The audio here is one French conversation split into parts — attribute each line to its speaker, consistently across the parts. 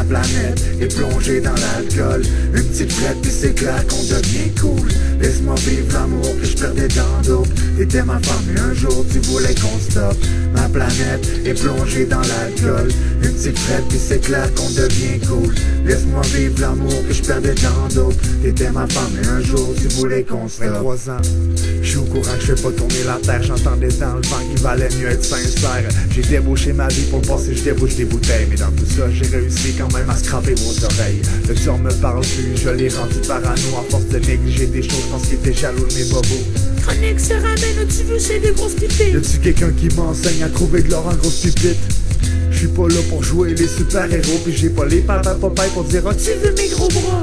Speaker 1: planète est plongée dans l'alcool. Une petite frette puis c'est clair qu'on devient cool. Laisse-moi vivre l'amour que je perdais dans d'autres. T'étais ma femme et un jour tu voulais qu'on stoppe. Ma planète est plongée dans l'alcool. Une petite frette puis c'est clair qu'on devient cool. Laisse-moi vivre l'amour que je perdais dans d'autres. T'étais ma femme et un jour tu voulais qu'on stoppe.
Speaker 2: 23 ans, je suis au courant que je fais pas tourner la terre. J'entendais dans le vent qu'il valait mieux être sincère. J'ai débauché ma vie pour passer, je débouche des bouteilles. Mais dans tout ça, j'ai réussi quand même à scraper vos oreilles. Le tueur me parle plus, je l'ai rendu parano. À force de négliger des choses, je pense qu'il était jaloux de mes bobos.
Speaker 3: Chronique se ramène, tu veux, c'est des grosses pipites.
Speaker 2: Y'a-tu quelqu'un qui m'enseigne à trouver de l'or en grosse pipite? Je suis pas là pour jouer les super-héros, puis j'ai pas les papas papaye pour dire « Oh, tu veux mes gros bras ?»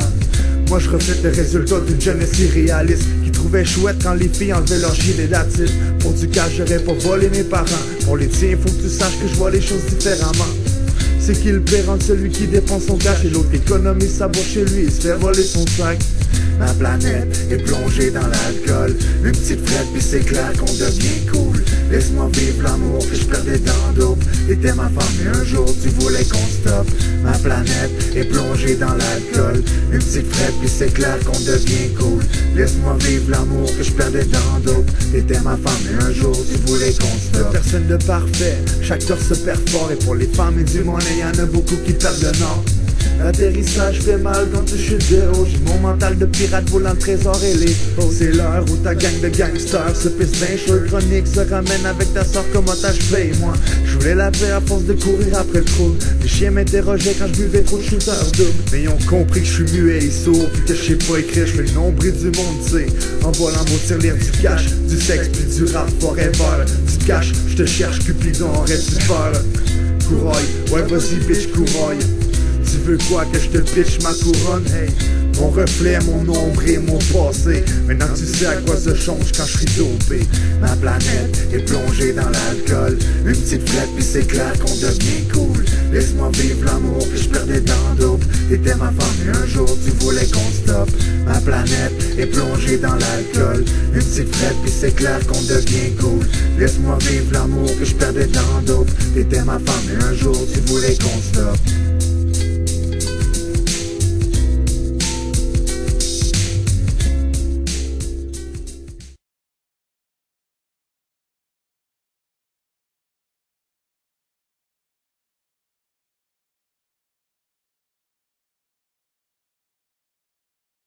Speaker 2: Moi je reflète le résultat d'une jeunesse irréaliste qui trouvait chouette quand les filles enlevaient leur gilet d'attitude. Pour du cash, j'aurais pas volé mes parents. Pour les tiens, faut que tu saches que je vois les choses différemment. C'est qui le père entre celui qui dépense son cash et l'autre qui économise sa bourse chez lui et se fait voler son sac?
Speaker 1: Ma planète est plongée dans l'alcool. Une petite frette puis c'est clair qu'on devient cool. Laisse-moi vivre l'amour que je perdais dans d'autres. T'étais ma femme et un jour tu voulais qu'on stoppe. Ma planète est plongée dans l'alcool. Une petite frette puis c'est clair qu'on devient cool. Laisse-moi vivre l'amour que je perdais dans d'autres. T'étais ma femme et un jour tu voulais qu'on stoppe.
Speaker 2: Personne de parfait, chaque cœur se perd fort. Et pour les femmes et du monnaie, y'en a beaucoup qui perdent le nord. L'atterrissage fait mal quand tu chutes de haut. J'ai mon mental de pirate volant le trésor et les hauts. C'est l'heure où ta gang de gangsters se pisse d'un chaud. Chronique se ramène avec ta soeur comme otage play. Moi, je voulais la paix à force de courir après le trou. Les chiens m'interrogeaient quand je buvais trop de shooters double. Mais ils ont compris que je suis muet et sourd, puis que je sais pas écrire, je fais le nombril du monde, tu sais. En volant vos tirelires du cash, du sexe puis du rap forever. Du cash, je te cherche Cupidon, aurais-tu peur? Couraille, ouais vas-y bitch couraille. Tu veux quoi que je te pitch ma couronne? Hey, mon reflet, mon ombre et mon passé. Maintenant tu sais à quoi ça change quand je suis dopé.
Speaker 1: Ma planète est plongée dans l'alcool. Une petite frette puis c'est clair qu'on devient cool. Laisse-moi vivre l'amour que je perdais dans d'autres. T'étais ma femme et un jour tu voulais qu'on stoppe. Ma planète est plongée dans l'alcool. Une petite frette puis c'est clair qu'on devient cool. Laisse-moi vivre l'amour que je perdais dans d'autres. T'étais ma femme et un jour tu voulais qu'on stoppe.